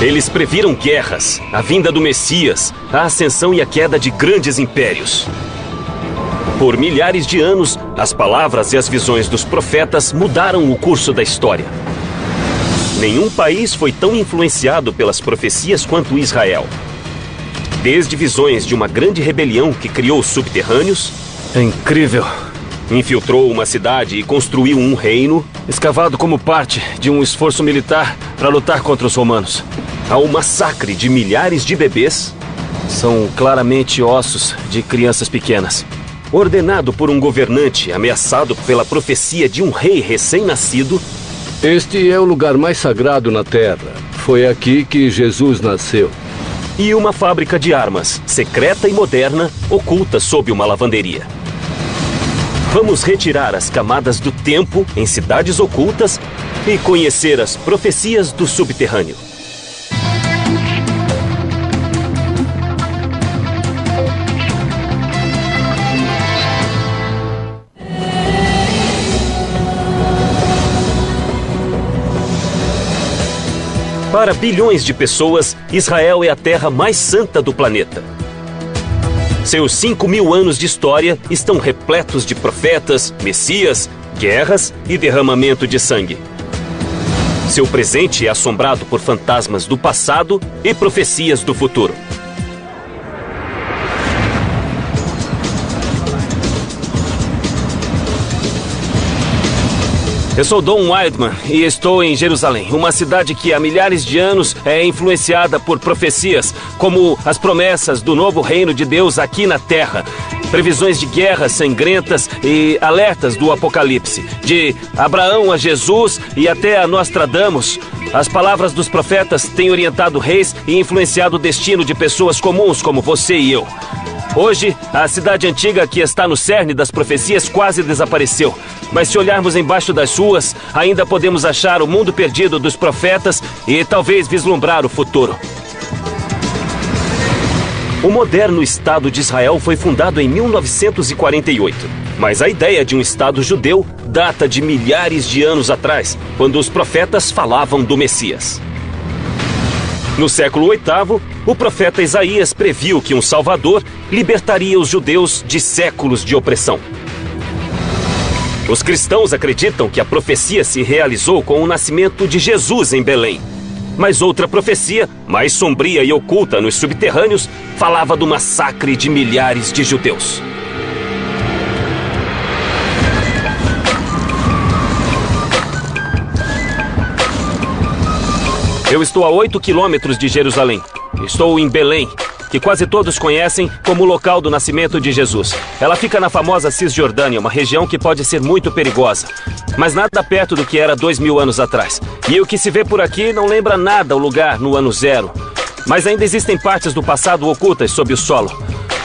Eles previram guerras, a vinda do Messias, a ascensão e a queda de grandes impérios. Por milhares de anos, as palavras e as visões dos profetas mudaram o curso da história. Nenhum país foi tão influenciado pelas profecias quanto Israel. Desde visões de uma grande rebelião que criou os subterrâneos... É incrível. Infiltrou uma cidade e construiu um reino... Escavado como parte de um esforço militar para lutar contra os romanos. Ao massacre de milhares de bebês... São claramente ossos de crianças pequenas. Ordenado por um governante ameaçado pela profecia de um rei recém-nascido... Este é o lugar mais sagrado na Terra. Foi aqui que Jesus nasceu. E uma fábrica de armas, secreta e moderna, oculta sob uma lavanderia. Vamos retirar as camadas do tempo em cidades ocultas e conhecer as profecias do subterrâneo. Para bilhões de pessoas, Israel é a terra mais santa do planeta. Seus 5.000 anos de história estão repletos de profetas, messias, guerras e derramamento de sangue. Seu presente é assombrado por fantasmas do passado e profecias do futuro. Eu sou Don Wildman e estou em Jerusalém, uma cidade que há milhares de anos é influenciada por profecias, como as promessas do novo reino de Deus aqui na Terra. Previsões de guerras sangrentas e alertas do Apocalipse. De Abraão a Jesus e até a Nostradamus. As palavras dos profetas têm orientado reis e influenciado o destino de pessoas comuns como você e eu. Hoje, a cidade antiga que está no cerne das profecias quase desapareceu. Mas se olharmos embaixo das ruas, ainda podemos achar o mundo perdido dos profetas e talvez vislumbrar o futuro. O moderno Estado de Israel foi fundado em 1948. Mas a ideia de um Estado judeu data de milhares de anos atrás, quando os profetas falavam do Messias. No século VIII, o profeta Isaías previu que um Salvador libertaria os judeus de séculos de opressão. Os cristãos acreditam que a profecia se realizou com o nascimento de Jesus em Belém. Mas outra profecia, mais sombria e oculta nos subterrâneos, falava do massacre de milhares de judeus. Eu estou a 8 quilômetros de Jerusalém. Estou em Belém, que quase todos conhecem como o local do nascimento de Jesus. Ela fica na famosa Cisjordânia, uma região que pode ser muito perigosa, mas nada perto do que era 2000 anos atrás. E o que se vê por aqui não lembra nada o lugar no ano zero. Mas ainda existem partes do passado ocultas sob o solo.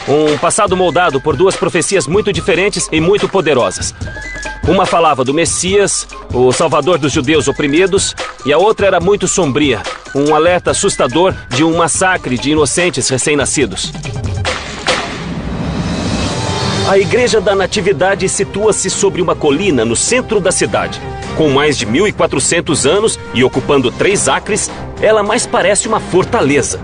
Um passado moldado por duas profecias muito diferentes e muito poderosas. Uma falava do Messias, o Salvador dos judeus oprimidos, e a outra era muito sombria, um alerta assustador de um massacre de inocentes recém-nascidos. A Igreja da Natividade situa-se sobre uma colina no centro da cidade. Com mais de 1.400 anos e ocupando 3 acres, ela mais parece uma fortaleza.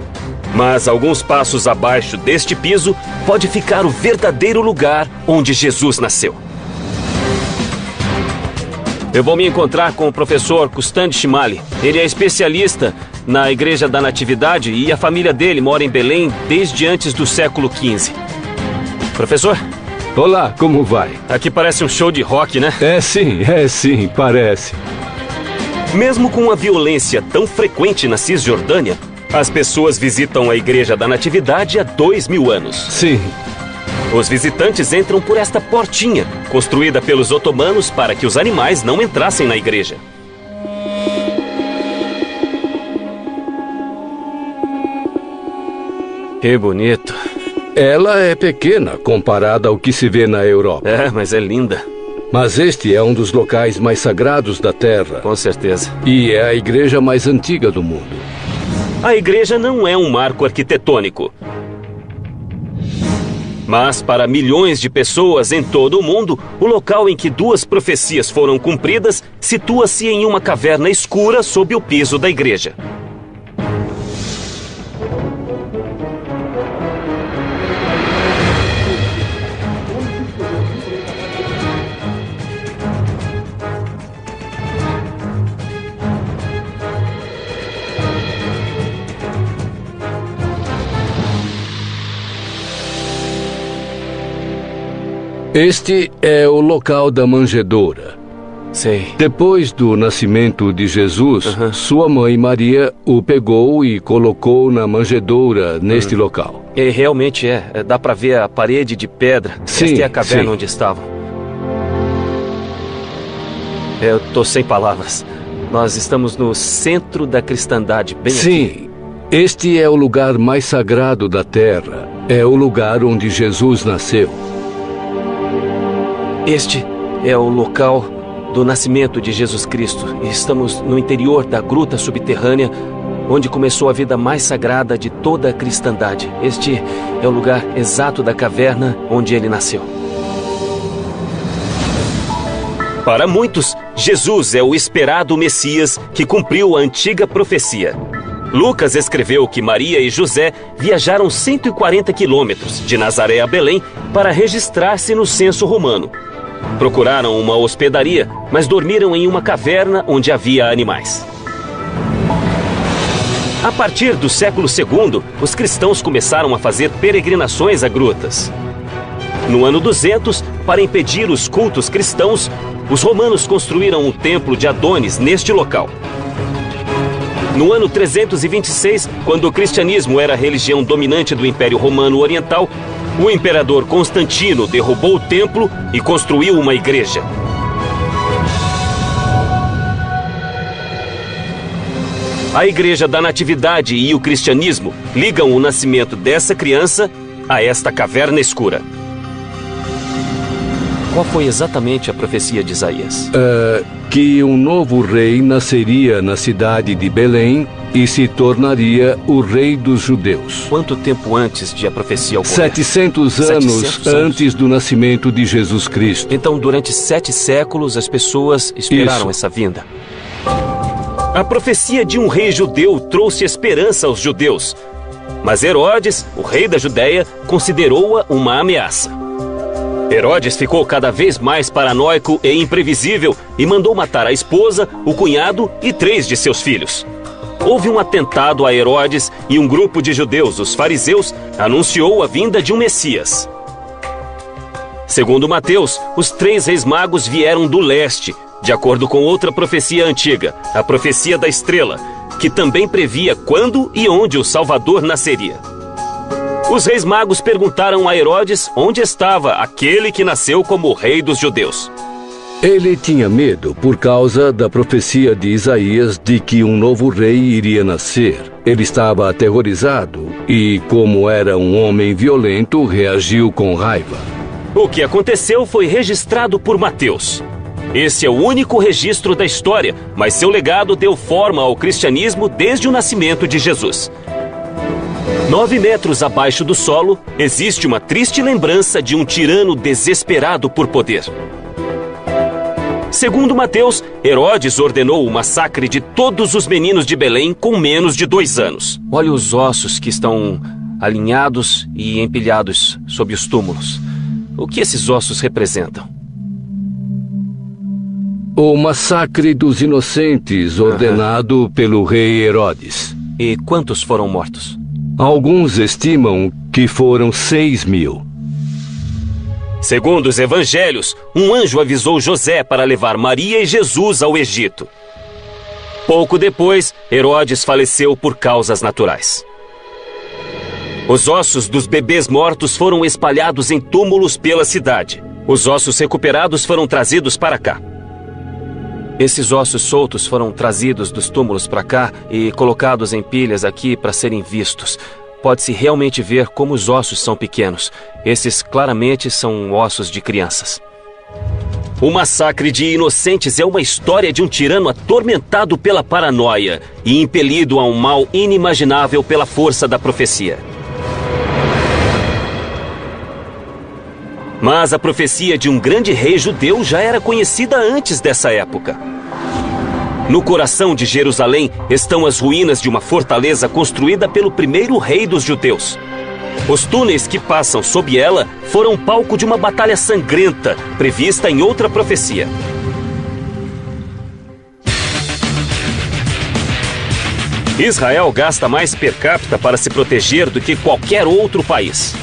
Mas alguns passos abaixo deste piso pode ficar o verdadeiro lugar onde Jesus nasceu. Eu vou me encontrar com o professor Kustan Shimali. Ele é especialista na Igreja da Natividade e a família dele mora em Belém desde antes do século XV. Professor? Olá, como vai? Aqui parece um show de rock, né? É sim, parece. Mesmo com a violência tão frequente na Cisjordânia, as pessoas visitam a Igreja da Natividade há 2000 anos. Sim. Os visitantes entram por esta portinha, construída pelos otomanos para que os animais não entrassem na igreja. Que bonito. Ela é pequena comparada ao que se vê na Europa. É, mas é linda. Mas este é um dos locais mais sagrados da Terra. Com certeza. E é a igreja mais antiga do mundo. A igreja não é um marco arquitetônico. Mas para milhões de pessoas em todo o mundo, o local em que duas profecias foram cumpridas situa-se em uma caverna escura sob o piso da igreja. Este é o local da manjedoura. Sei. Depois do nascimento de Jesus, sua mãe Maria o pegou e colocou na manjedoura neste local. E realmente dá pra ver a parede de pedra. Sim, Esta é a caverna sim. onde estavam. Eu tô sem palavras. Nós estamos no centro da cristandade, bem aqui. Sim, este é o lugar mais sagrado da terra. É o lugar onde Jesus nasceu. Este é o local do nascimento de Jesus Cristo. E estamos no interior da gruta subterrânea, onde começou a vida mais sagrada de toda a cristandade. Este é o lugar exato da caverna onde ele nasceu. Para muitos, Jesus é o esperado Messias que cumpriu a antiga profecia. Lucas escreveu que Maria e José viajaram 140 quilômetros de Nazaré a Belém para registrar-se no censo romano. Procuraram uma hospedaria, mas dormiram em uma caverna onde havia animais. A partir do século II, os cristãos começaram a fazer peregrinações a grutas. No ano 200, para impedir os cultos cristãos, os romanos construíram o templo de Adonis neste local. No ano 326, quando o cristianismo era a religião dominante do Império Romano Oriental, o imperador Constantino derrubou o templo e construiu uma igreja. A Igreja da Natividade e o cristianismo ligam o nascimento dessa criança a esta caverna escura. Qual foi exatamente a profecia de Isaías? Que um novo rei nasceria na cidade de Belém e se tornaria o rei dos judeus. Quanto tempo antes de a profecia ocorrer? 700 anos antes do nascimento de Jesus Cristo. Então, durante 7 séculos, as pessoas esperaram essa vinda. A profecia de um rei judeu trouxe esperança aos judeus. Mas Herodes, o rei da Judéia, considerou-a uma ameaça. Herodes ficou cada vez mais paranoico e imprevisível e mandou matar a esposa, o cunhado e 3 de seus filhos. Houve um atentado a Herodes e um grupo de judeus, os fariseus, anunciou a vinda de um Messias. Segundo Mateus, os 3 reis magos vieram do leste, de acordo com outra profecia antiga, a profecia da estrela, que também previa quando e onde o Salvador nasceria. Os reis magos perguntaram a Herodes onde estava aquele que nasceu como rei dos judeus. Ele tinha medo por causa da profecia de Isaías de que um novo rei iria nascer. Ele estava aterrorizado e, como era um homem violento, reagiu com raiva. O que aconteceu foi registrado por Mateus. Esse é o único registro da história, mas seu legado deu forma ao cristianismo desde o nascimento de Jesus. 9 metros abaixo do solo, existe uma triste lembrança de um tirano desesperado por poder. Segundo Mateus, Herodes ordenou o massacre de todos os meninos de Belém com menos de 2 anos. Olha os ossos que estão alinhados e empilhados sob os túmulos. O que esses ossos representam? O massacre dos inocentes ordenado pelo rei Herodes. E quantos foram mortos? Alguns estimam que foram 6.000. Segundo os evangelhos, um anjo avisou José para levar Maria e Jesus ao Egito. Pouco depois, Herodes faleceu por causas naturais. Os ossos dos bebês mortos foram espalhados em túmulos pela cidade. Os ossos recuperados foram trazidos para cá. Esses ossos soltos foram trazidos dos túmulos para cá e colocados em pilhas aqui para serem vistos. Pode-se realmente ver como os ossos são pequenos. Esses claramente são ossos de crianças. O massacre de inocentes é uma história de um tirano atormentado pela paranoia e impelido a um mal inimaginável pela força da profecia. Mas a profecia de um grande rei judeu já era conhecida antes dessa época. No coração de Jerusalém estão as ruínas de uma fortaleza construída pelo primeiro rei dos judeus. Os túneis que passam sob ela foram palco de uma batalha sangrenta, prevista em outra profecia. Israel gasta mais per capita para se proteger do que qualquer outro país.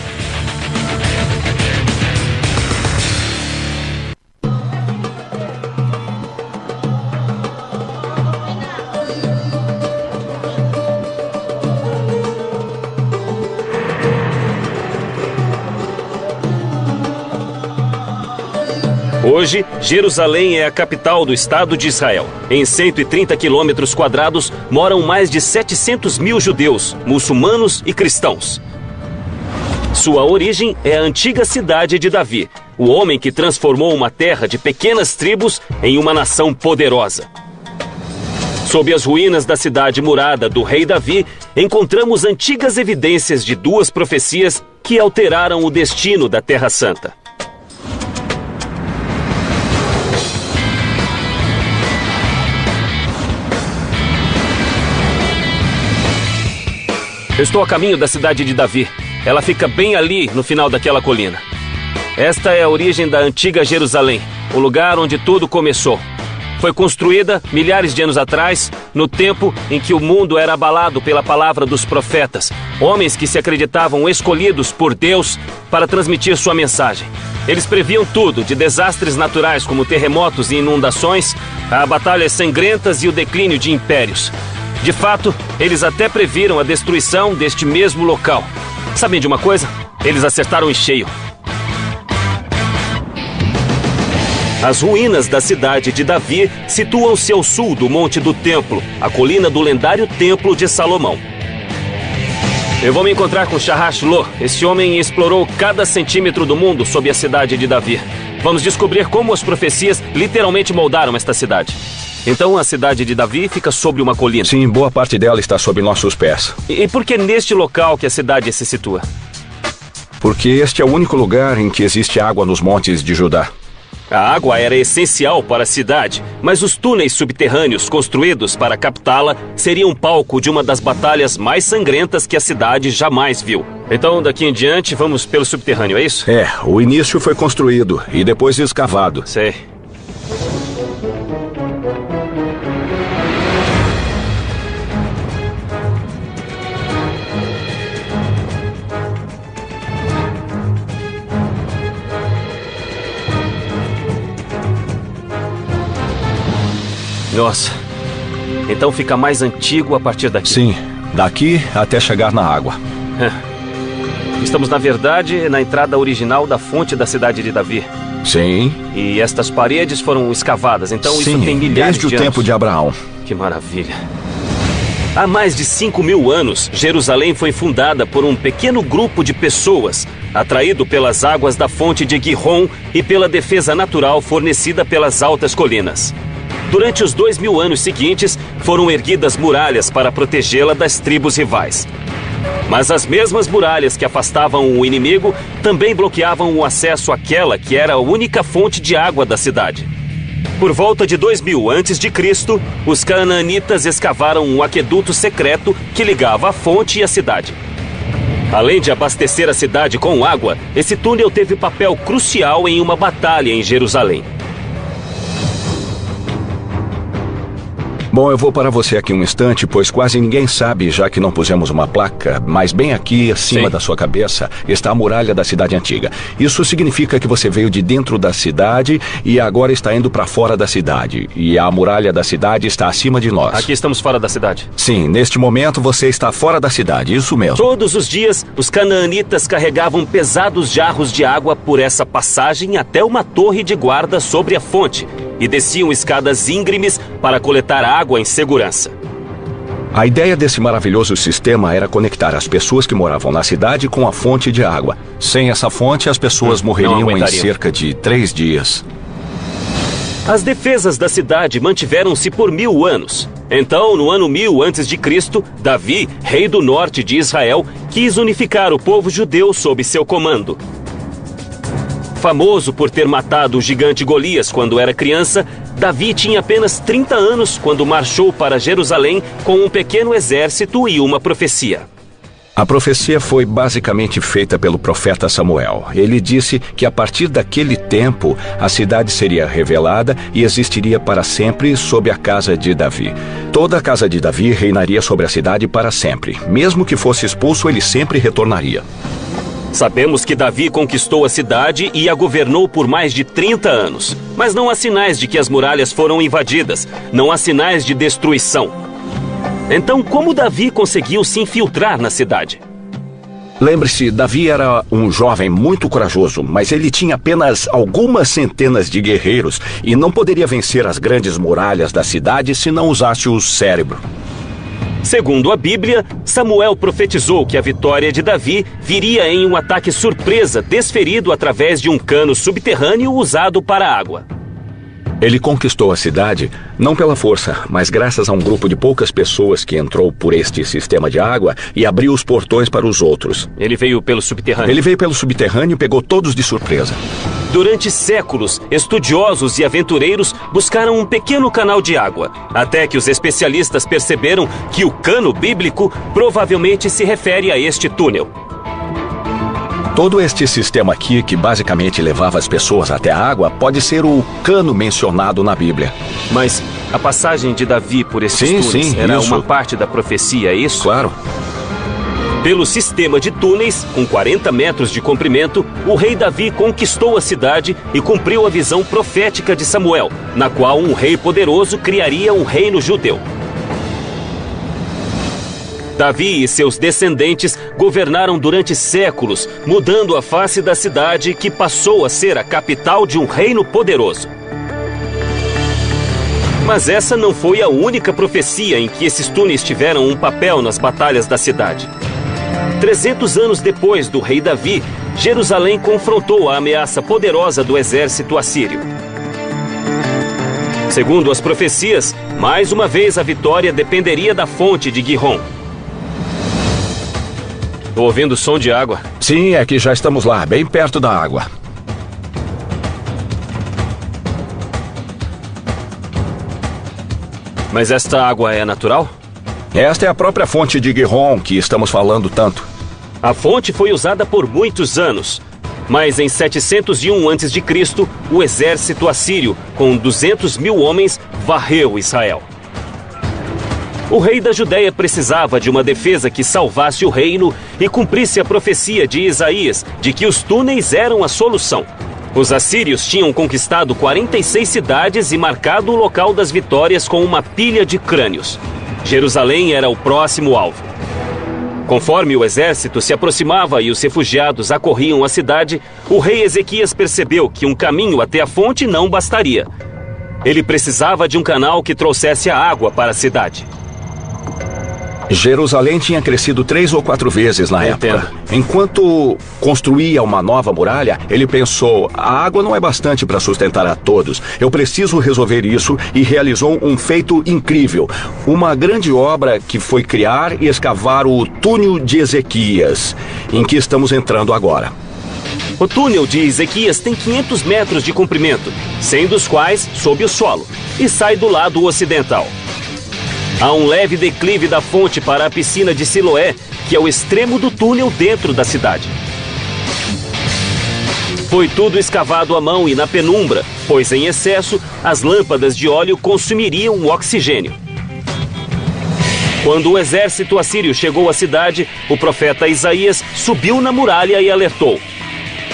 Hoje, Jerusalém é a capital do Estado de Israel. Em 130 quilômetros quadrados moram mais de 700 mil judeus, muçulmanos e cristãos. Sua origem é a antiga cidade de Davi, o homem que transformou uma terra de pequenas tribos em uma nação poderosa. Sob as ruínas da cidade murada do rei Davi, encontramos antigas evidências de duas profecias que alteraram o destino da Terra Santa. Eu estou a caminho da cidade de Davi. Ela fica bem ali, no final daquela colina. Esta é a origem da antiga Jerusalém, o lugar onde tudo começou. Foi construída milhares de anos atrás, no tempo em que o mundo era abalado pela palavra dos profetas, homens que se acreditavam escolhidos por Deus para transmitir sua mensagem. Eles previam tudo, de desastres naturais como terremotos e inundações, a batalhas sangrentas e o declínio de impérios. De fato, eles até previram a destruição deste mesmo local. Sabem de uma coisa? Eles acertaram em cheio. As ruínas da cidade de Davi situam-se ao sul do Monte do Templo, a colina do lendário Templo de Salomão. Eu vou me encontrar com Sharash Lo. Esse homem explorou cada centímetro do mundo sob a cidade de Davi. Vamos descobrir como as profecias literalmente moldaram esta cidade. Então a cidade de Davi fica sobre uma colina. Sim, boa parte dela está sob nossos pés. E por que neste local que a cidade se situa? Porque este é o único lugar em que existe água nos montes de Judá. A água era essencial para a cidade, mas os túneis subterrâneos construídos para captá-la seriam palco de uma das batalhas mais sangrentas que a cidade jamais viu. Então, daqui em diante, vamos pelo subterrâneo, é isso? É, o início foi construído e depois escavado. Sei. Nossa, então fica mais antigo a partir daqui. Sim, daqui até chegar na água. Estamos, na verdade, na entrada original da fonte da cidade de Davi. Sim. E estas paredes foram escavadas, então Sim, isso tem milhares de anos. desde o tempo de Abraão. Que maravilha. Há mais de 5.000 anos, Jerusalém foi fundada por um pequeno grupo de pessoas, atraído pelas águas da fonte de Gihon e pela defesa natural fornecida pelas altas colinas. Durante os 2.000 anos seguintes, foram erguidas muralhas para protegê-la das tribos rivais. Mas as mesmas muralhas que afastavam o inimigo também bloqueavam o acesso àquela que era a única fonte de água da cidade. Por volta de 2000 a.C., os canaanitas escavaram um aqueduto secreto que ligava a fonte e a cidade. Além de abastecer a cidade com água, esse túnel teve papel crucial em uma batalha em Jerusalém. Bom, eu vou parar você aqui um instante, pois quase ninguém sabe, já que não pusemos uma placa, mas bem aqui acima da sua cabeça está a muralha da cidade antiga. Isso significa que você veio de dentro da cidade e agora está indo para fora da cidade. E a muralha da cidade está acima de nós. Aqui estamos fora da cidade. Sim, neste momento você está fora da cidade, isso mesmo. Todos os dias, os canaanitas carregavam pesados jarros de água por essa passagem até uma torre de guarda sobre a fonte e desciam escadas íngremes para coletar água em segurança. A ideia desse maravilhoso sistema era conectar as pessoas que moravam na cidade com a fonte de água. Sem essa fonte, as pessoas morreriam em cerca de 3 dias. As defesas da cidade mantiveram-se por 1000 anos. Então, no ano 1000 a.C., Davi, rei do norte de Israel, quis unificar o povo judeu sob seu comando. Famoso por ter matado o gigante Golias quando era criança, Davi tinha apenas 30 anos quando marchou para Jerusalém com um pequeno exército e uma profecia. A profecia foi basicamente feita pelo profeta Samuel. Ele disse que a partir daquele tempo, a cidade seria revelada e existiria para sempre sob a casa de Davi. Toda a casa de Davi reinaria sobre a cidade para sempre. Mesmo que fosse expulso, ele sempre retornaria. Sabemos que Davi conquistou a cidade e a governou por mais de 30 anos. Mas não há sinais de que as muralhas foram invadidas. Não há sinais de destruição. Então, como Davi conseguiu se infiltrar na cidade? Lembre-se, Davi era um jovem muito corajoso, mas ele tinha apenas algumas centenas de guerreiros e não poderia vencer as grandes muralhas da cidade se não usasse o cérebro. Segundo a Bíblia, Samuel profetizou que a vitória de Davi viria em um ataque surpresa desferido através de um cano subterrâneo usado para água. Ele conquistou a cidade não pela força, mas graças a um grupo de poucas pessoas que entrou por este sistema de água e abriu os portões para os outros. Ele veio pelo subterrâneo? Ele veio pelo subterrâneo e pegou todos de surpresa. Durante séculos, estudiosos e aventureiros buscaram um pequeno canal de água, até que os especialistas perceberam que o cano bíblico provavelmente se refere a este túnel. Todo este sistema aqui, que basicamente levava as pessoas até a água, pode ser o cano mencionado na Bíblia. Mas a passagem de Davi por esses túneis era isso. uma parte da profecia, é isso? Claro. Pelo sistema de túneis, com 40 metros de comprimento, o rei Davi conquistou a cidade e cumpriu a visão profética de Samuel, na qual um rei poderoso criaria um reino judeu. Davi e seus descendentes governaram durante séculos, mudando a face da cidade que passou a ser a capital de um reino poderoso. Mas essa não foi a única profecia em que esses túneis tiveram um papel nas batalhas da cidade. 300 anos depois do rei Davi, Jerusalém confrontou a ameaça poderosa do exército assírio. Segundo as profecias, mais uma vez a vitória dependeria da fonte de Gihon. Estou ouvindo som de água. Sim, é que já estamos lá, bem perto da água. Mas esta água é natural? Esta é a própria fonte de Gihon que estamos falando tanto. A fonte foi usada por muitos anos. Mas em 701 a.C., o exército assírio, com 200 mil homens, varreu Israel. O rei da Judéia precisava de uma defesa que salvasse o reino e cumprisse a profecia de Isaías de que os túneis eram a solução. Os assírios tinham conquistado 46 cidades e marcado o local das vitórias com uma pilha de crânios. Jerusalém era o próximo alvo. Conforme o exército se aproximava e os refugiados acorriam a cidade, o rei Ezequias percebeu que um caminho até a fonte não bastaria. Ele precisava de um canal que trouxesse a água para a cidade. Jerusalém tinha crescido 3 ou 4 vezes na época. Enquanto construía uma nova muralha, ele pensou, a água não é bastante para sustentar a todos. Eu preciso resolver isso e realizou um feito incrível. Uma grande obra que foi criar e escavar o túnel de Ezequias, em que estamos entrando agora. O túnel de Ezequias tem 500 metros de comprimento, 100 dos quais sob o solo, e sai do lado ocidental. Há um leve declive da fonte para a piscina de Siloé, que é o extremo do túnel dentro da cidade. Foi tudo escavado à mão e na penumbra, pois em excesso, as lâmpadas de óleo consumiriam o oxigênio. Quando o exército assírio chegou à cidade, o profeta Isaías subiu na muralha e alertou: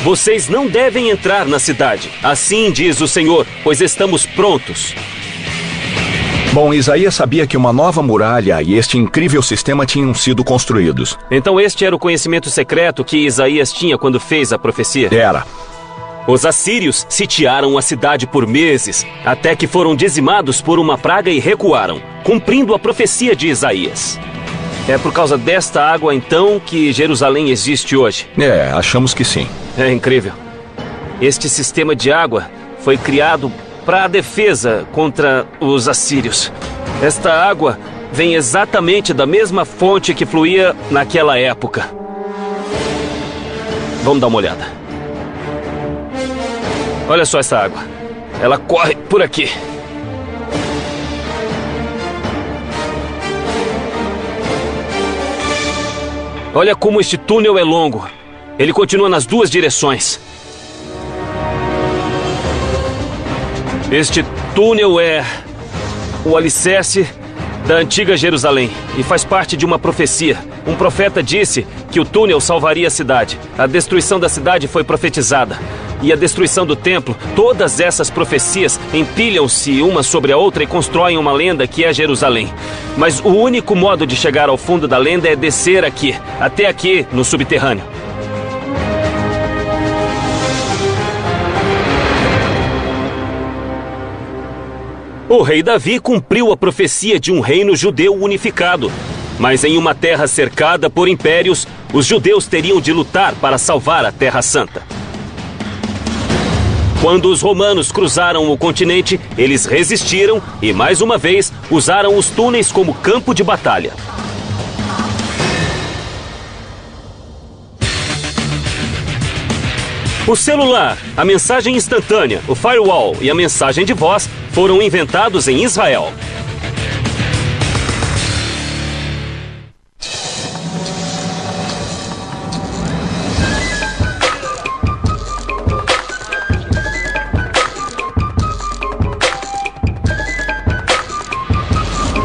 "Vocês não devem entrar na cidade, assim diz o Senhor, pois estamos prontos." Bom, Isaías sabia que uma nova muralha e este incrível sistema tinham sido construídos. Então este era o conhecimento secreto que Isaías tinha quando fez a profecia? Era. Os assírios sitiaram a cidade por meses, até que foram dizimados por uma praga e recuaram, cumprindo a profecia de Isaías. É por causa desta água, então, que Jerusalém existe hoje? Achamos que sim. É incrível. Este sistema de água foi criado para a defesa contra os assírios. Esta água vem exatamente da mesma fonte que fluía naquela época. Vamos dar uma olhada. Olha só essa água. Ela corre por aqui. Olha como este túnel é longo. Ele continua nas duas direções. Este túnel é o alicerce da antiga Jerusalém e faz parte de uma profecia. Um profeta disse que o túnel salvaria a cidade. A destruição da cidade foi profetizada. e a destruição do templo, todas essas profecias empilham-se uma sobre a outra e constroem uma lenda que é Jerusalém. Mas o único modo de chegar ao fundo da lenda é descer aqui, até aqui no subterrâneo. O rei Davi cumpriu a profecia de um reino judeu unificado. Mas em uma terra cercada por impérios, os judeus teriam de lutar para salvar a Terra Santa. Quando os romanos cruzaram o continente, eles resistiram e, mais uma vez, usaram os túneis como campo de batalha. O celular, a mensagem instantânea, o firewall e a mensagem de voz foram inventados em Israel.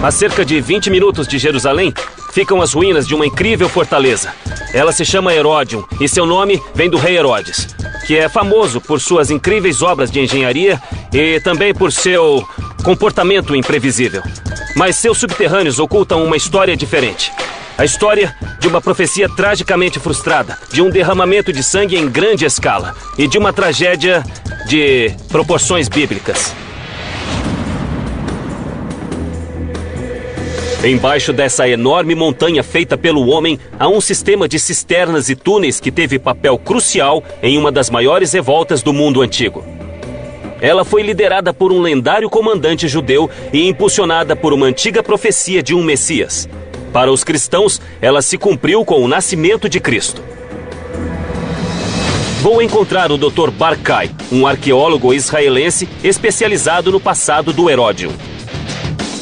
A cerca de 20 minutos de Jerusalém, ficam as ruínas de uma incrível fortaleza. Ela se chama Heródion e seu nome vem do rei Herodes, que é famoso por suas incríveis obras de engenharia e também por seu comportamento imprevisível. Mas seus subterrâneos ocultam uma história diferente. A história de uma profecia tragicamente frustrada, de um derramamento de sangue em grande escala e de uma tragédia de proporções bíblicas. Embaixo dessa enorme montanha feita pelo homem, há um sistema de cisternas e túneis que teve papel crucial em uma das maiores revoltas do mundo antigo. Ela foi liderada por um lendário comandante judeu e impulsionada por uma antiga profecia de um Messias. Para os cristãos, ela se cumpriu com o nascimento de Cristo. Vou encontrar o Dr. Barkai, um arqueólogo israelense especializado no passado do Heródion.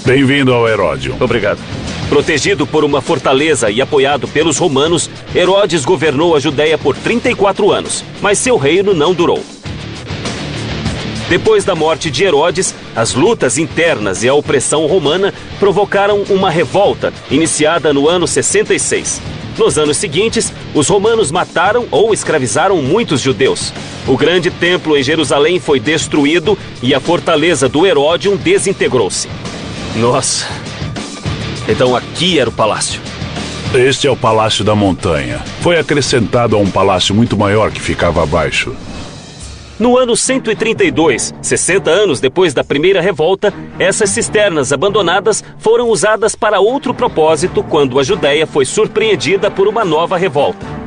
Bem-vindo ao Heródion. Obrigado. Protegido por uma fortaleza e apoiado pelos romanos, Herodes governou a Judéia por 34 anos, mas seu reino não durou. Depois da morte de Herodes, as lutas internas e a opressão romana provocaram uma revolta, iniciada no ano 66. Nos anos seguintes, os romanos mataram ou escravizaram muitos judeus. O grande templo em Jerusalém foi destruído e a fortaleza do Heródion desintegrou-se. Nossa, então aqui era o palácio. Este é o Palácio da Montanha. Foi acrescentado a um palácio muito maior que ficava abaixo. No ano 132, 60 anos depois da primeira revolta, essas cisternas abandonadas foram usadas para outro propósito quando a Judéia foi surpreendida por uma nova revolta.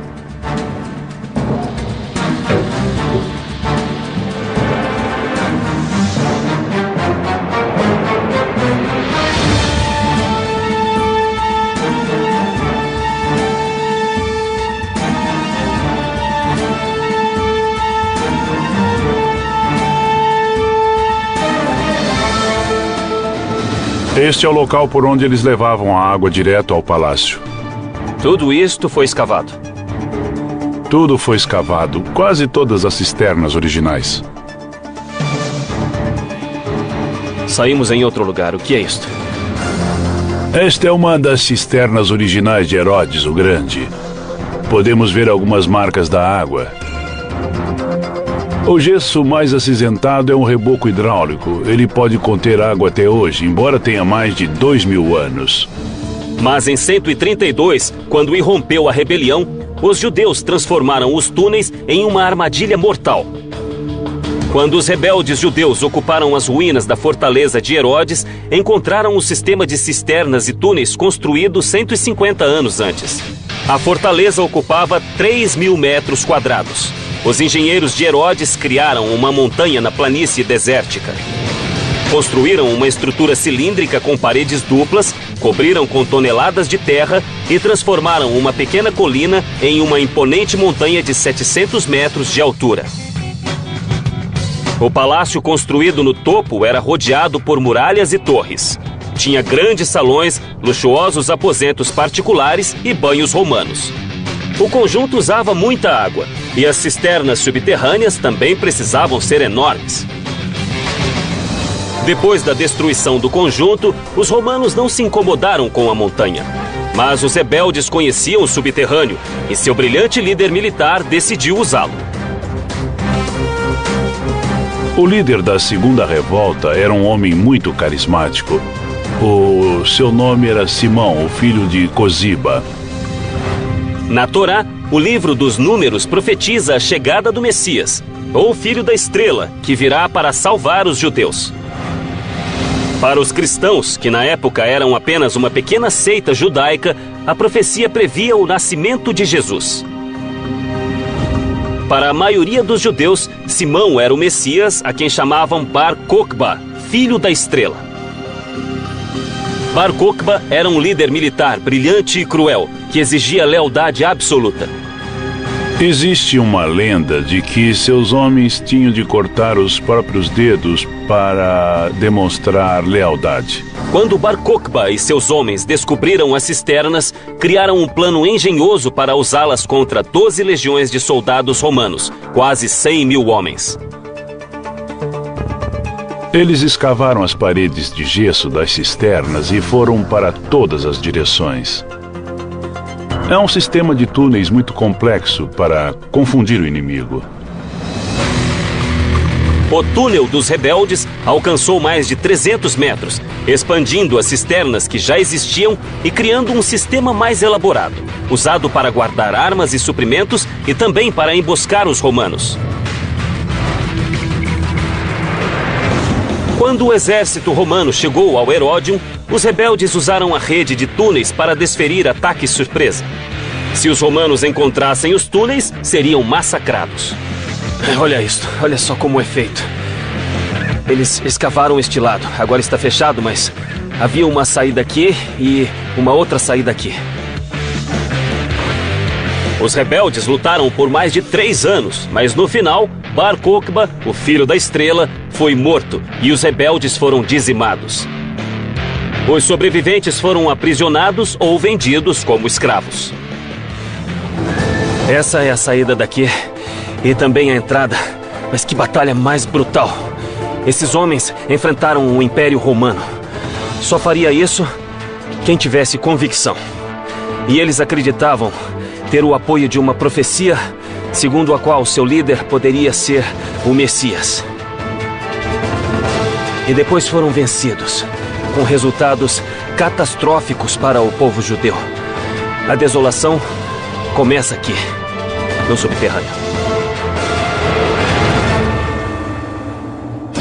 Este é o local por onde eles levavam a água direto ao palácio. Tudo isto foi escavado? Tudo foi escavado, quase todas as cisternas originais. Saímos em outro lugar. O que é isto? Esta é uma das cisternas originais de Herodes o Grande. Podemos ver algumas marcas da água. O gesso mais acinzentado é um reboco hidráulico. Ele pode conter água até hoje, embora tenha mais de 2000 anos. Mas em 132, quando irrompeu a rebelião, os judeus transformaram os túneis em uma armadilha mortal. Quando os rebeldes judeus ocuparam as ruínas da fortaleza de Herodes, encontraram um sistema de cisternas e túneis construído 150 anos antes. A fortaleza ocupava 3.000 metros quadrados. Os engenheiros de Herodes criaram uma montanha na planície desértica. Construíram uma estrutura cilíndrica com paredes duplas, cobriram com toneladas de terra e transformaram uma pequena colina em uma imponente montanha de 700 metros de altura. O palácio construído no topo era rodeado por muralhas e torres. Tinha grandes salões, luxuosos aposentos particulares e banhos romanos. O conjunto usava muita água e as cisternas subterrâneas também precisavam ser enormes. Depois da destruição do conjunto, os romanos não se incomodaram com a montanha. Mas os rebeldes conheciam o subterrâneo e seu brilhante líder militar decidiu usá-lo. O líder da segunda revolta era um homem muito carismático. O seu nome era Simão, o filho de Cosiba. Na Torá, o livro dos Números profetiza a chegada do Messias, ou filho da estrela, que virá para salvar os judeus. Para os cristãos, que na época eram apenas uma pequena seita judaica, a profecia previa o nascimento de Jesus. Para a maioria dos judeus, Simão era o Messias, a quem chamavam Bar Kokhba, filho da estrela. Bar Kokhba era um líder militar brilhante e cruel, que exigia lealdade absoluta. Existe uma lenda de que seus homens tinham de cortar os próprios dedos para demonstrar lealdade. Quando Bar Kokhba e seus homens descobriram as cisternas, criaram um plano engenhoso para usá-las contra 12 legiões de soldados romanos, quase 100 mil homens. Eles escavaram as paredes de gesso das cisternas e foram para todas as direções. É um sistema de túneis muito complexo para confundir o inimigo. O túnel dos rebeldes alcançou mais de 300 metros, expandindo as cisternas que já existiam e criando um sistema mais elaborado, usado para guardar armas e suprimentos e também para emboscar os romanos. Quando o exército romano chegou ao Heródion, os rebeldes usaram a rede de túneis para desferir ataques surpresa. Se os romanos encontrassem os túneis, seriam massacrados. Olha isso, olha só como é feito. Eles escavaram este lado, agora está fechado, mas havia uma saída aqui e uma outra saída aqui. Os rebeldes lutaram por mais de 3 anos, mas no final, Bar Kokhba, o filho da estrela, foi morto e os rebeldes foram dizimados. Os sobreviventes foram aprisionados ou vendidos como escravos. Essa é a saída daqui e também a entrada, mas que batalha mais brutal. Esses homens enfrentaram o Império Romano. Só faria isso quem tivesse convicção. E eles acreditavam ter o apoio de uma profecia segundo a qual seu líder poderia ser o Messias. E depois foram vencidos, com resultados catastróficos para o povo judeu. A desolação começa aqui, no subterrâneo.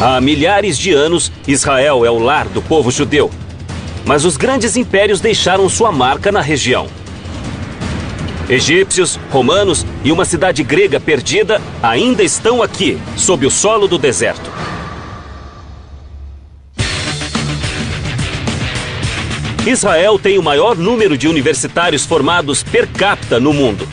Há milhares de anos, Israel é o lar do povo judeu. Mas os grandes impérios deixaram sua marca na região. Egípcios, romanos e uma cidade grega perdida ainda estão aqui, sob o solo do deserto. Israel tem o maior número de universitários formados per capita no mundo.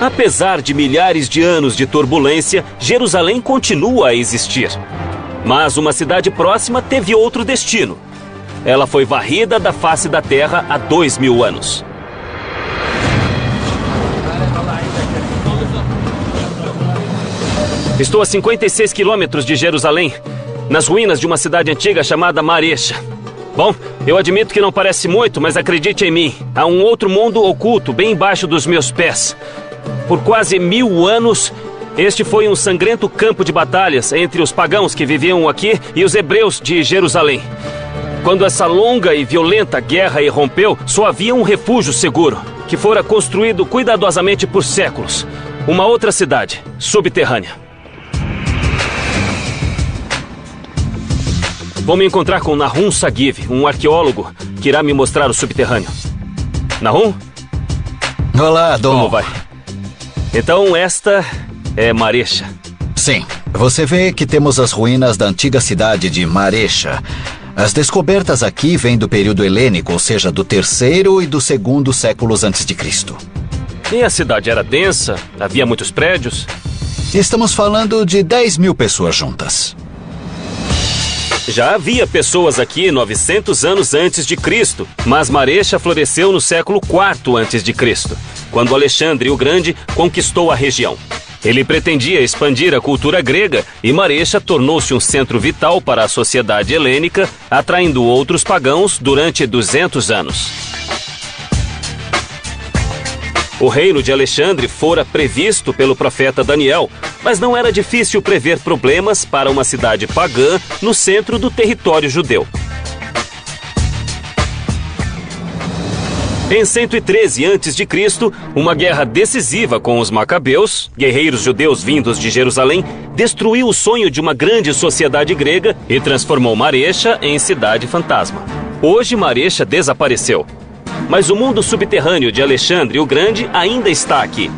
Apesar de milhares de anos de turbulência, Jerusalém continua a existir. Mas uma cidade próxima teve outro destino. Ela foi varrida da face da terra há 2000 anos. Estou a 56 quilômetros de Jerusalém, nas ruínas de uma cidade antiga chamada Maresha. Bom, eu admito que não parece muito, mas acredite em mim, há um outro mundo oculto bem embaixo dos meus pés. Por quase 1000 anos, este foi um sangrento campo de batalhas entre os pagãos que viviam aqui e os hebreus de Jerusalém. Quando essa longa e violenta guerra irrompeu, só havia um refúgio seguro, que fora construído cuidadosamente por séculos. Uma outra cidade, subterrânea. Vou me encontrar com Nahum Sagiv, um arqueólogo que irá me mostrar o subterrâneo. Nahum? Olá, Dom. Como vai? Então esta é Maresha. Sim. Você vê que temos as ruínas da antiga cidade de Maresha. As descobertas aqui vêm do período helênico, ou seja, do 3º e do 2º séculos antes de Cristo. E a cidade era densa? Havia muitos prédios? Estamos falando de 10.000 pessoas juntas. Já havia pessoas aqui 900 anos antes de Cristo, mas Maresha floresceu no século IV antes de Cristo, quando Alexandre o Grande conquistou a região. Ele pretendia expandir a cultura grega e Marecha tornou-se um centro vital para a sociedade helênica, atraindo outros pagãos durante 200 anos. O reino de Alexandre fora previsto pelo profeta Daniel, mas não era difícil prever problemas para uma cidade pagã no centro do território judeu. Em 113 a.C., uma guerra decisiva com os Macabeus, guerreiros judeus vindos de Jerusalém, destruiu o sonho de uma grande sociedade grega e transformou Marecha em cidade fantasma. Hoje Marecha desapareceu, mas o mundo subterrâneo de Alexandre o Grande ainda está aqui.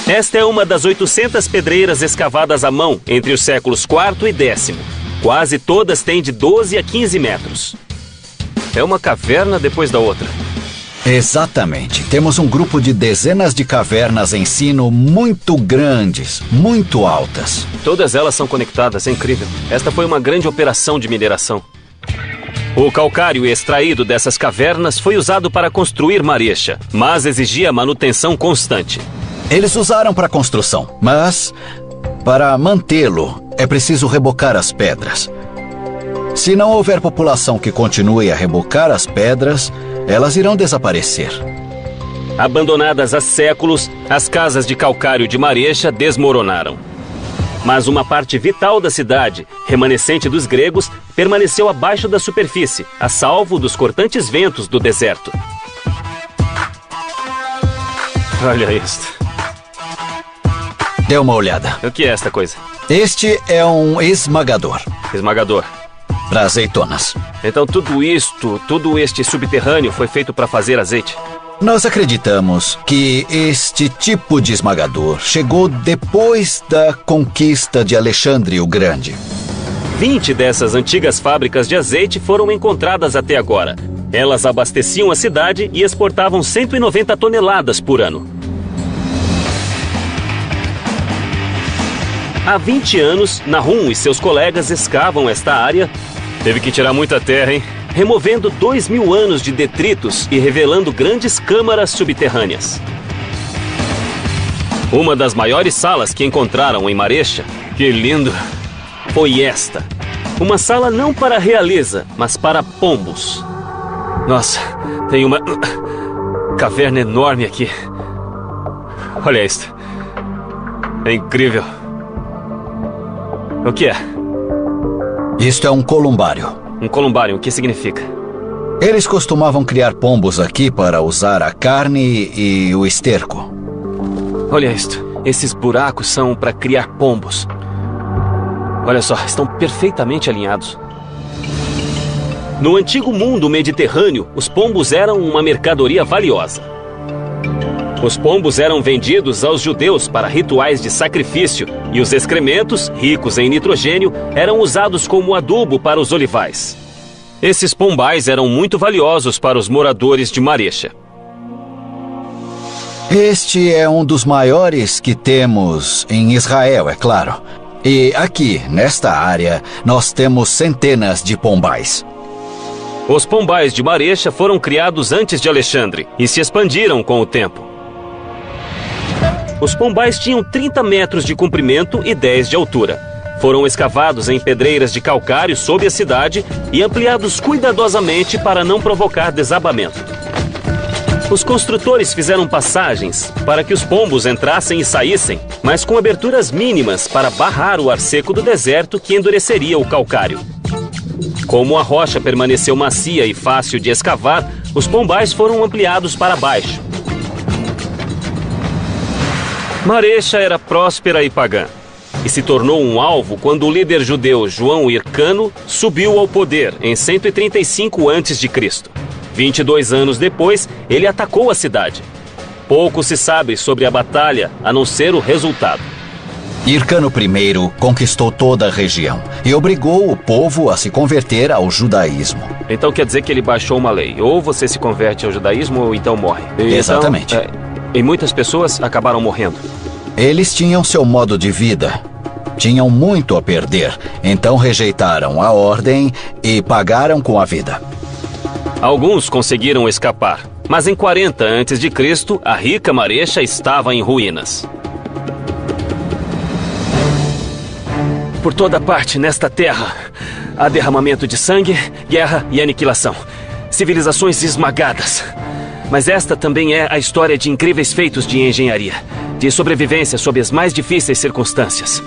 Esta é uma das 800 pedreiras escavadas à mão entre os séculos IV e X. Quase todas têm de 12 a 15 metros. É uma caverna depois da outra. Exatamente. Temos um grupo de dezenas de cavernas em sino muito grandes, muito altas. Todas elas são conectadas, é incrível. Esta foi uma grande operação de mineração. O calcário extraído dessas cavernas foi usado para construir Marecha, mas exigia manutenção constante. Eles usaram para construção, mas para mantê-lo é preciso rebocar as pedras. Se não houver população que continue a rebocar as pedras, elas irão desaparecer. Abandonadas há séculos, as casas de calcário de Marecha desmoronaram. Mas uma parte vital da cidade, remanescente dos gregos, permaneceu abaixo da superfície, a salvo dos cortantes ventos do deserto. Olha isto. Dê uma olhada. O que é esta coisa? Este é um esmagador. Esmagador. Para azeitonas. Então todo este subterrâneo foi feito para fazer azeite? Nós acreditamos que este tipo de esmagador chegou depois da conquista de Alexandre o Grande. 20 dessas antigas fábricas de azeite foram encontradas até agora. Elas abasteciam a cidade e exportavam 190 toneladas por ano. Há 20 anos, Nahum e seus colegas escavam esta área. Teve que tirar muita terra, hein? Removendo 2.000 anos de detritos e revelando grandes câmaras subterrâneas. Uma das maiores salas que encontraram em Marecha, que lindo, foi esta. Uma sala não para realeza, mas para pombos. Nossa, tem uma caverna enorme aqui. Olha isto. É incrível. O que é? Isto é um columbário. Um columbário, o que significa? Eles costumavam criar pombos aqui para usar a carne e o esterco. Olha isto. Esses buracos são para criar pombos. Olha só, estão perfeitamente alinhados. No antigo mundo mediterrâneo, os pombos eram uma mercadoria valiosa. Os pombos eram vendidos aos judeus para rituais de sacrifício e os excrementos, ricos em nitrogênio, eram usados como adubo para os olivais. Esses pombais eram muito valiosos para os moradores de Marecha. Este é um dos maiores que temos em Israel, é claro. E aqui, nesta área, nós temos centenas de pombais. Os pombais de Marecha foram criados antes de Alexandre e se expandiram com o tempo. Os pombais tinham 30 metros de comprimento e 10 de altura. Foram escavados em pedreiras de calcário sob a cidade e ampliados cuidadosamente para não provocar desabamento. Os construtores fizeram passagens para que os pombos entrassem e saíssem, mas com aberturas mínimas para barrar o ar seco do deserto que endureceria o calcário. Como a rocha permaneceu macia e fácil de escavar, os pombais foram ampliados para baixo. Marecha era próspera e pagã, e se tornou um alvo quando o líder judeu João Hircano subiu ao poder em 135 a.C. 22 anos depois, ele atacou a cidade. Pouco se sabe sobre a batalha, a não ser o resultado. Hircano I conquistou toda a região e obrigou o povo a se converter ao judaísmo. Então quer dizer que ele baixou uma lei. Ou você se converte ao judaísmo ou então morre. Exatamente. E muitas pessoas acabaram morrendo. Eles tinham seu modo de vida. Tinham muito a perder, então rejeitaram a ordem e pagaram com a vida. Alguns conseguiram escapar, mas em 40 a.C., a rica Maresha estava em ruínas. Por toda parte nesta terra, há derramamento de sangue, guerra e aniquilação. Civilizações esmagadas. Mas esta também é a história de incríveis feitos de engenharia, de sobrevivência sob as mais difíceis circunstâncias.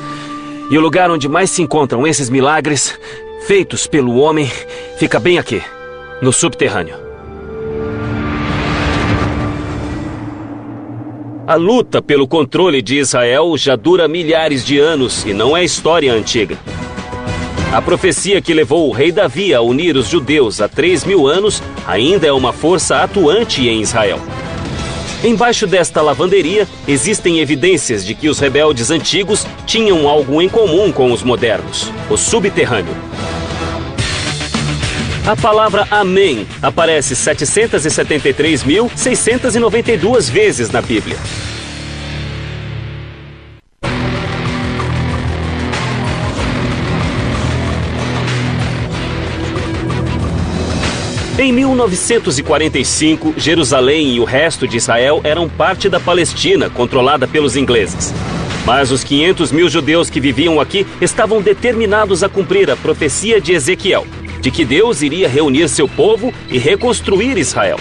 E o lugar onde mais se encontram esses milagres, feitos pelo homem, fica bem aqui, no subterrâneo. A luta pelo controle de Israel já dura milhares de anos e não é história antiga. A profecia que levou o rei Davi a unir os judeus há 3.000 anos ainda é uma força atuante em Israel. Embaixo desta lavanderia existem evidências de que os rebeldes antigos tinham algo em comum com os modernos: o subterrâneo. A palavra Amém aparece 773.692 vezes na Bíblia. Em 1945, Jerusalém e o resto de Israel eram parte da Palestina, controlada pelos ingleses. Mas os 500.000 judeus que viviam aqui estavam determinados a cumprir a profecia de Ezequiel, de que Deus iria reunir seu povo e reconstruir Israel.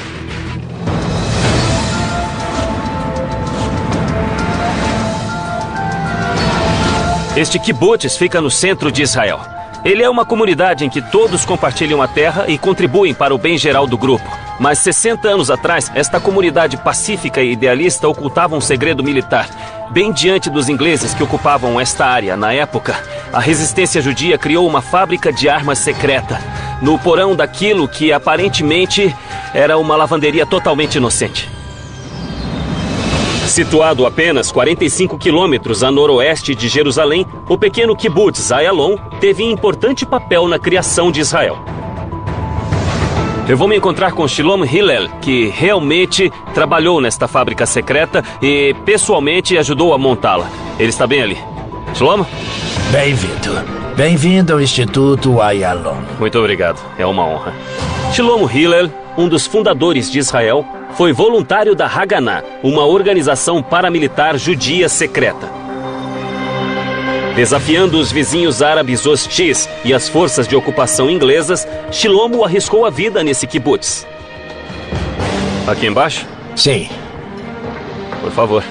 Este kibbutz fica no centro de Israel. Ele é uma comunidade em que todos compartilham a terra e contribuem para o bem geral do grupo. Mas 60 anos atrás, esta comunidade pacífica e idealista ocultava um segredo militar. Bem diante dos ingleses que ocupavam esta área na época, a resistência judia criou uma fábrica de armas secreta, no porão daquilo que aparentemente era uma lavanderia totalmente inocente. Situado apenas 45 quilômetros a noroeste de Jerusalém, o pequeno kibbutz Ayalon teve importante papel na criação de Israel. Eu vou me encontrar com Shalom Hillel, que realmente trabalhou nesta fábrica secreta e pessoalmente ajudou a montá-la. Ele está bem ali. Shalom? Bem-vindo. Bem-vindo ao Instituto Ayalon. Muito obrigado. É uma honra. Shalom Hillel, um dos fundadores de Israel, foi voluntário da Haganah, uma organização paramilitar judia secreta. Desafiando os vizinhos árabes hostis e as forças de ocupação inglesas, Shlomo arriscou a vida nesse kibbutz. Aqui embaixo? Sim. Por favor.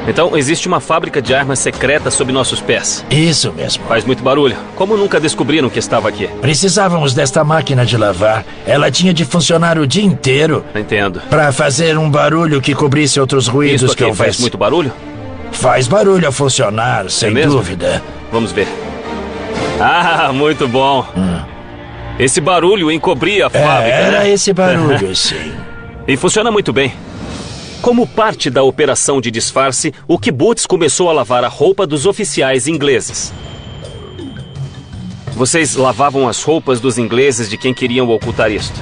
Então, existe uma fábrica de armas secreta sob nossos pés. Isso mesmo. Faz muito barulho. Como nunca descobriram que estava aqui? Precisávamos desta máquina de lavar. Ela tinha de funcionar o dia inteiro. Entendo. Para fazer um barulho que cobrisse outros ruídos Isso aqui que houvesse. faz muito barulho? Faz barulho a funcionar, sem dúvida. Vamos ver. Ah, muito bom. Esse barulho encobria a fábrica. Era né? esse barulho, sim. E funciona muito bem. Como parte da operação de disfarce, o kibbutz começou a lavar a roupa dos oficiais ingleses. Vocês lavavam as roupas dos ingleses de quem queriam ocultar isto?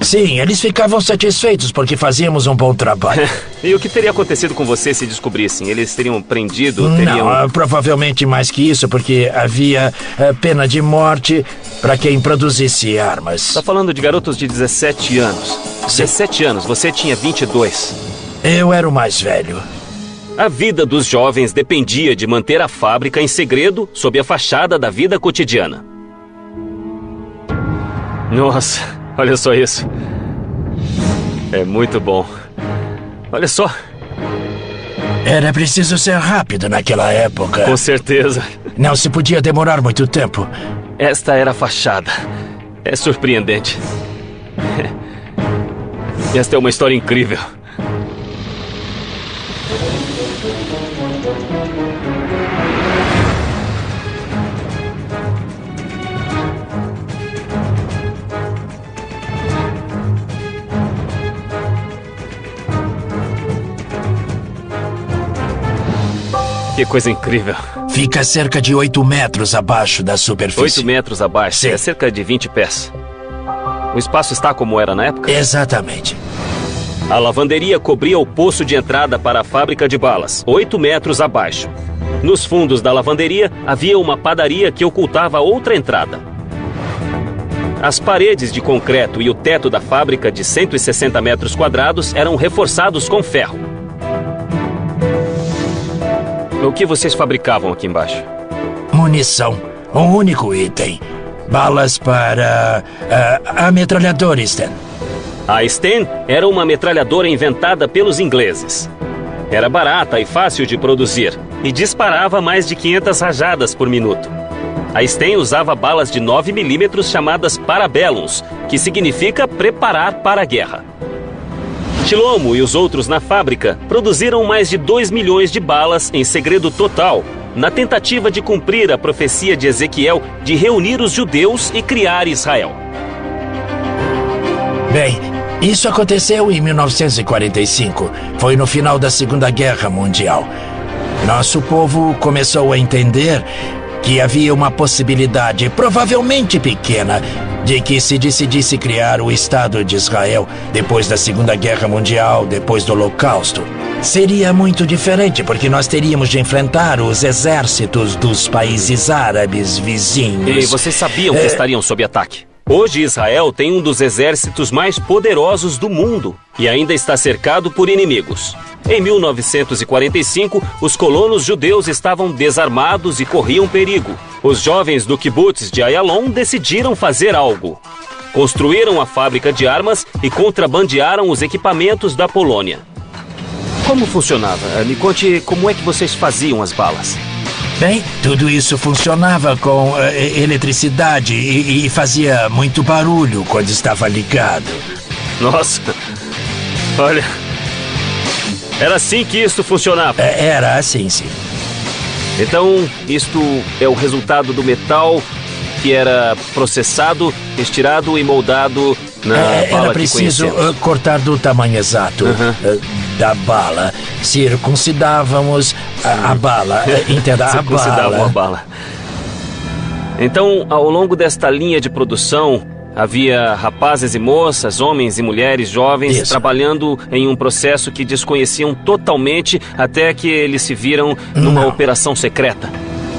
Sim, eles ficavam satisfeitos porque fazíamos um bom trabalho. E o que teria acontecido com vocês se descobrissem? Eles teriam prendido? Teriam... Não, provavelmente mais que isso, porque havia pena de morte para quem produzisse armas. Está falando de garotos de 17 anos. 17 anos, você tinha 22. Eu era o mais velho. A vida dos jovens dependia de manter a fábrica em segredo sob a fachada da vida cotidiana. Nossa, olha só isso. É muito bom. Olha só. Era preciso ser rápido naquela época. Com certeza. Não se podia demorar muito tempo. Esta era a fachada. É surpreendente. Esta é uma história incrível. Que coisa incrível. Fica cerca de 8 metros abaixo da superfície. 8 metros abaixo? Sim. É cerca de 20 pés. O espaço está como era na época? Exatamente. A lavanderia cobria o poço de entrada para a fábrica de balas, 8 metros abaixo. Nos fundos da lavanderia havia uma padaria que ocultava outra entrada. As paredes de concreto e o teto da fábrica de 160 metros quadrados eram reforçados com ferro. O que vocês fabricavam aqui embaixo? Munição. Um único item. Balas para a metralhadora Sten. A Sten era uma metralhadora inventada pelos ingleses. Era barata e fácil de produzir e disparava mais de 500 rajadas por minuto. A Sten usava balas de 9 milímetros chamadas Parabellums, que significa preparar para a guerra. Chilomo e os outros na fábrica produziram mais de 2 milhões de balas em segredo total, na tentativa de cumprir a profecia de Ezequiel de reunir os judeus e criar Israel. Bem, isso aconteceu em 1945. Foi no final da Segunda Guerra Mundial. Nosso povo começou a entender que havia uma possibilidade, provavelmente pequena, de que se decidisse criar o Estado de Israel depois da Segunda Guerra Mundial, depois do Holocausto. Seria muito diferente, porque nós teríamos de enfrentar os exércitos dos países árabes vizinhos. E vocês sabiam que estariam sob ataque? Hoje Israel tem um dos exércitos mais poderosos do mundo e ainda está cercado por inimigos. Em 1945, os colonos judeus estavam desarmados e corriam perigo. Os jovens do kibbutz de Ayalon decidiram fazer algo. Construíram a fábrica de armas e contrabandearam os equipamentos da Polônia. Como funcionava? Me conte como é que vocês faziam as balas. Bem, tudo isso funcionava com eletricidade e fazia muito barulho quando estava ligado. Nossa, olha, era assim que isso funcionava. Era assim, sim. Então, isto é o resultado do metal que era processado, estirado e moldado na bala que era preciso cortar do tamanho exato da bala. Circuncidávamos a bala. Entenda, Circuncidavam a bala. Então, ao longo desta linha de produção, havia rapazes e moças, homens e mulheres jovens trabalhando em um processo que desconheciam totalmente até que eles se viram numa operação secreta.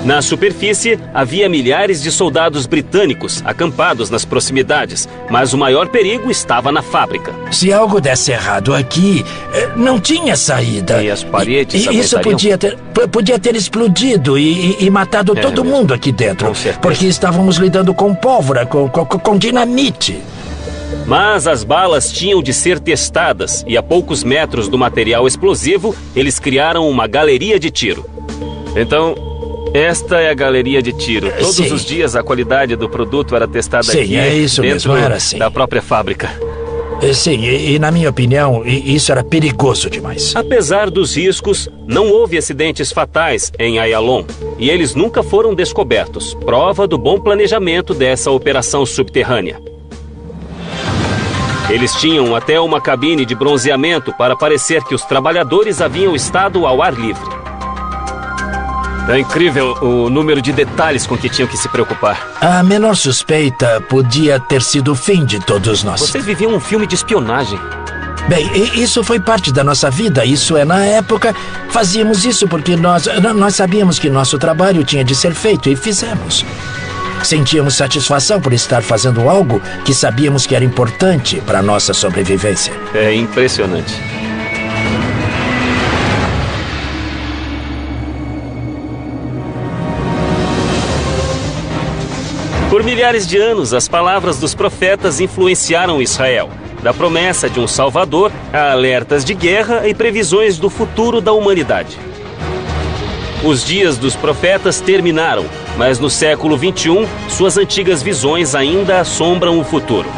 Na superfície, havia milhares de soldados britânicos acampados nas proximidades, mas o maior perigo estava na fábrica. Se algo desse errado aqui, não tinha saída. E as paredes isso podia ter explodido e matado todo mundo aqui dentro, porque estávamos lidando com pólvora, com dinamite. Mas as balas tinham de ser testadas e a poucos metros do material explosivo, eles criaram uma galeria de tiro. Então, esta é a galeria de tiro. Todos os dias a qualidade do produto era testada aqui isso dentro mesmo, era assim. Da própria fábrica. Sim, e na minha opinião, isso era perigoso demais. Apesar dos riscos, não houve acidentes fatais em Ayalon e eles nunca foram descobertos, prova do bom planejamento dessa operação subterrânea. Eles tinham até uma cabine de bronzeamento para parecer que os trabalhadores haviam estado ao ar livre. É incrível o número de detalhes com que tinham que se preocupar. A menor suspeita podia ter sido o fim de todos nós. Vocês viviam um filme de espionagem. Bem, isso foi parte da nossa vida. Isso é, na época, fazíamos isso porque nós sabíamos que nosso trabalho tinha de ser feito e fizemos. Sentíamos satisfação por estar fazendo algo que sabíamos que era importante para a nossa sobrevivência. É impressionante. Por milhares de anos, as palavras dos profetas influenciaram Israel, da promessa de um Salvador a alertas de guerra e previsões do futuro da humanidade. Os dias dos profetas terminaram, mas no século XXI, suas antigas visões ainda assombram o futuro.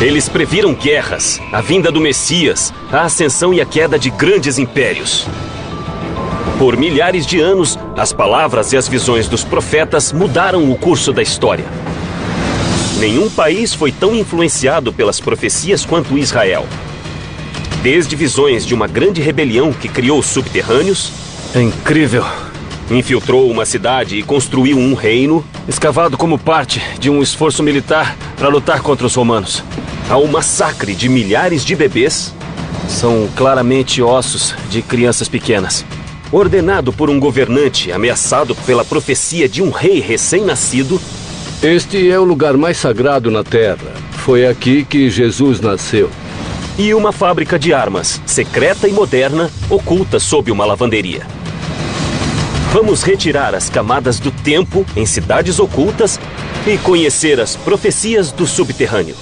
Eles previram guerras, a vinda do Messias, a ascensão e a queda de grandes impérios. Por milhares de anos, as palavras e as visões dos profetas mudaram o curso da história. Nenhum país foi tão influenciado pelas profecias quanto Israel. Desde visões de uma grande rebelião que criou os subterrâneos... É incrível. infiltrou uma cidade e construiu um reino, escavado como parte de um esforço militar para lutar contra os romanos. Há um massacre de milhares de bebês. São claramente ossos de crianças pequenas. Ordenado por um governante ameaçado pela profecia de um rei recém-nascido. Este é o lugar mais sagrado na Terra. Foi aqui que Jesus nasceu. E uma fábrica de armas, secreta e moderna, oculta sob uma lavanderia. Vamos retirar as camadas do tempo em cidades ocultas e conhecer as profecias do subterrâneo.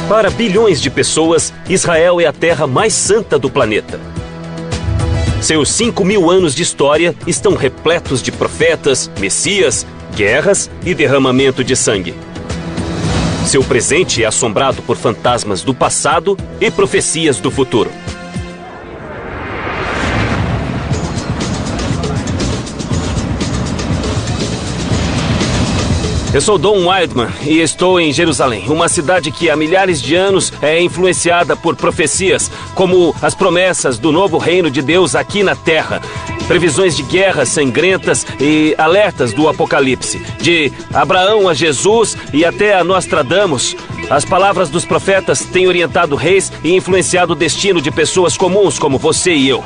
Para bilhões de pessoas, Israel é a terra mais santa do planeta. Seus 5.000 anos de história estão repletos de profetas, messias, guerras e derramamento de sangue. Seu presente é assombrado por fantasmas do passado e profecias do futuro. Eu sou Don Wildman e estou em Jerusalém, uma cidade que há milhares de anos é influenciada por profecias, como as promessas do novo reino de Deus aqui na Terra, previsões de guerras sangrentas e alertas do Apocalipse, de Abraão a Jesus e até a Nostradamus. As palavras dos profetas têm orientado reis e influenciado o destino de pessoas comuns como você e eu.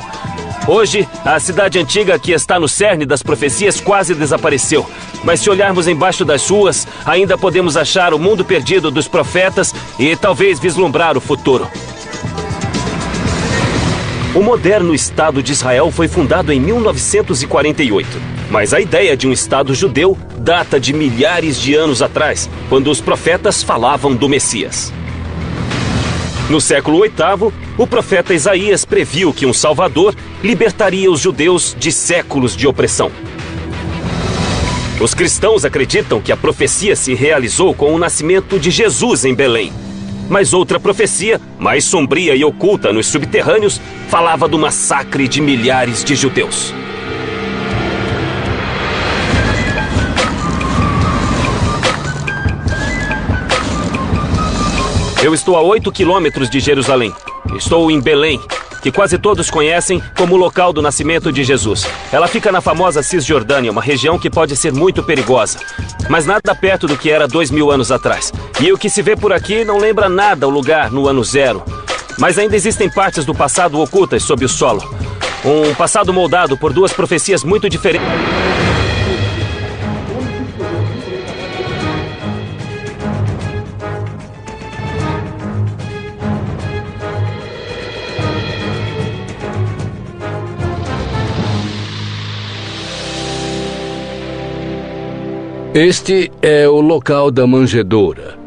Hoje, a cidade antiga que está no cerne das profecias quase desapareceu. Mas se olharmos embaixo das ruas, ainda podemos achar o mundo perdido dos profetas e talvez vislumbrar o futuro. O moderno Estado de Israel foi fundado em 1948. Mas a ideia de um Estado judeu data de milhares de anos atrás, quando os profetas falavam do Messias. No século VIII, o profeta Isaías previu que um Salvador libertaria os judeus de séculos de opressão. Os cristãos acreditam que a profecia se realizou com o nascimento de Jesus em Belém. Mas outra profecia, mais sombria e oculta nos subterrâneos, falava do massacre de milhares de judeus. Eu estou a 8 quilômetros de Jerusalém. Estou em Belém, que quase todos conhecem como o local do nascimento de Jesus. Ela fica na famosa Cisjordânia, uma região que pode ser muito perigosa, mas nada perto do que era 2.000 anos atrás. E o que se vê por aqui não lembra nada o lugar no ano zero. Mas ainda existem partes do passado ocultas sob o solo. Um passado moldado por duas profecias muito diferentes. Este é o local da manjedoura.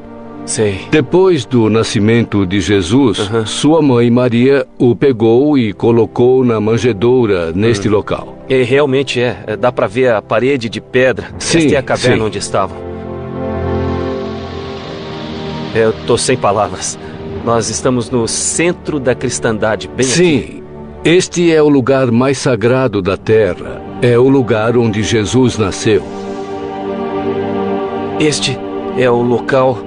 Sei. Depois do nascimento de Jesus, sua mãe Maria o pegou e colocou na manjedoura neste local. E realmente é. Dá pra ver a parede de pedra. Sim, esta é a caverna sim. onde estavam. Eu tô sem palavras. Nós estamos no centro da cristandade, bem aqui. Sim, este é o lugar mais sagrado da Terra. É o lugar onde Jesus nasceu. Este é o local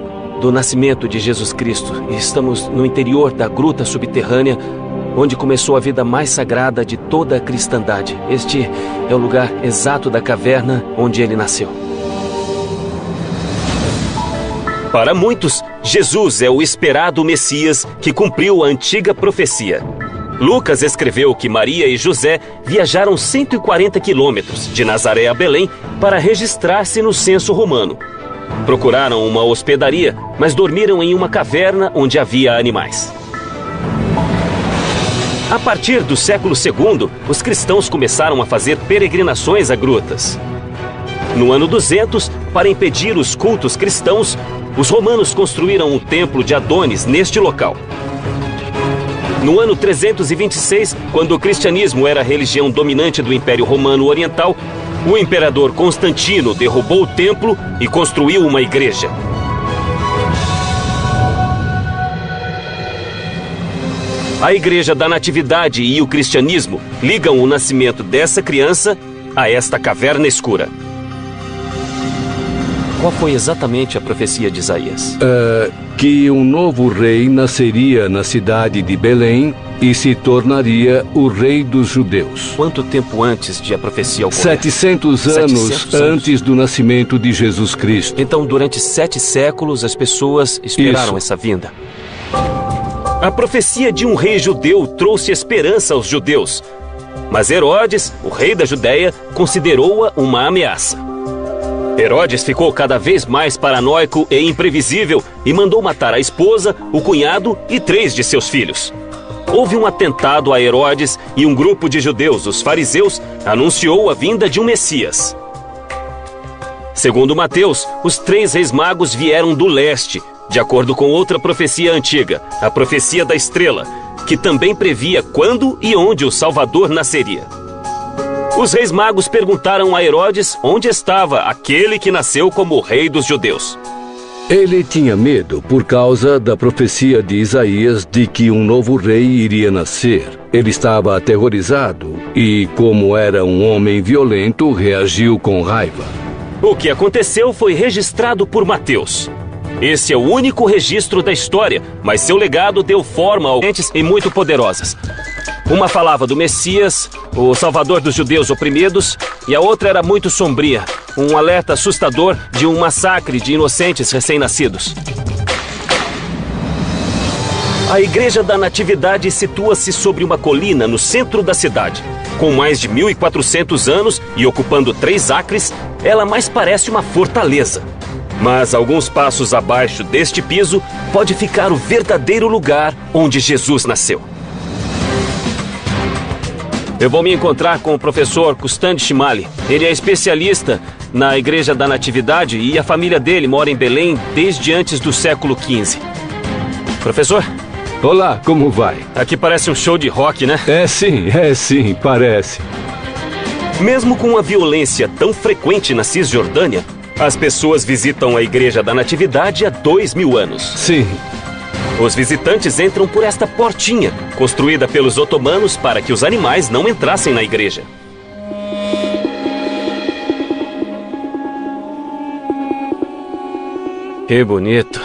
do nascimento de Jesus Cristo. E estamos no interior da gruta subterrânea, onde começou a vida mais sagrada de toda a cristandade. Este é o lugar exato da caverna onde ele nasceu. Para muitos, Jesus é o esperado Messias que cumpriu a antiga profecia. Lucas escreveu que Maria e José viajaram 140 quilômetros de Nazaré a Belém para registrar-se no censo romano. Procuraram uma hospedaria, mas dormiram em uma caverna onde havia animais. A partir do século II, os cristãos começaram a fazer peregrinações a grutas. No ano 200, para impedir os cultos cristãos, os romanos construíram o templo de Adonis neste local. No ano 326, quando o cristianismo era a religião dominante do Império Romano Oriental, o imperador Constantino derrubou o templo e construiu uma igreja. A Igreja da Natividade e o cristianismo ligam o nascimento dessa criança a esta caverna escura. Qual foi exatamente a profecia de Isaías? Que um novo rei nasceria na cidade de Belém e se tornaria o rei dos judeus. Quanto tempo antes de a profecia ocorrer? 700 anos antes do nascimento de Jesus Cristo. Então, durante 7 séculos, as pessoas esperaram essa vinda. A profecia de um rei judeu trouxe esperança aos judeus. Mas Herodes, o rei da Judéia, considerou-a uma ameaça. Herodes ficou cada vez mais paranoico e imprevisível e mandou matar a esposa, o cunhado e 3 de seus filhos. Houve um atentado a Herodes e um grupo de judeus, os fariseus, anunciou a vinda de um Messias. Segundo Mateus, os 3 reis magos vieram do leste, de acordo com outra profecia antiga, a profecia da estrela, que também previa quando e onde o Salvador nasceria. Os reis magos perguntaram a Herodes onde estava aquele que nasceu como rei dos judeus. Ele tinha medo por causa da profecia de Isaías de que um novo rei iria nascer. Ele estava aterrorizado e, como era um homem violento, reagiu com raiva. O que aconteceu foi registrado por Mateus. Esse é o único registro da história, mas seu legado deu forma a gentes e muito poderosas. Uma falava do Messias, o Salvador dos judeus oprimidos, e a outra era muito sombria, um alerta assustador de um massacre de inocentes recém-nascidos. A Igreja da Natividade situa-se sobre uma colina no centro da cidade. Com mais de 1.400 anos e ocupando 3 acres, ela mais parece uma fortaleza. Mas alguns passos abaixo deste piso pode ficar o verdadeiro lugar onde Jesus nasceu. Eu vou me encontrar com o professor Kustan Shimali. Ele é especialista na Igreja da Natividade e a família dele mora em Belém desde antes do século XV. Professor? Olá, como vai? Aqui parece um show de rock, né? É sim, parece. Mesmo com a violência tão frequente na Cisjordânia, as pessoas visitam a Igreja da Natividade há 2000 anos. Sim. Os visitantes entram por esta portinha, construída pelos otomanos para que os animais não entrassem na igreja. Que bonito.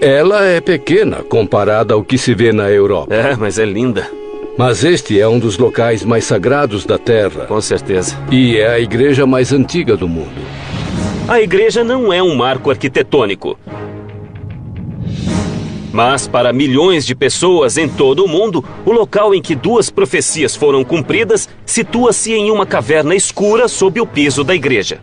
Ela é pequena comparada ao que se vê na Europa. É, mas é linda. Mas este é um dos locais mais sagrados da Terra. Com certeza. E é a igreja mais antiga do mundo. A igreja não é um marco arquitetônico. Mas para milhões de pessoas em todo o mundo, o local em que 2 profecias foram cumpridas situa-se em uma caverna escura sob o piso da igreja.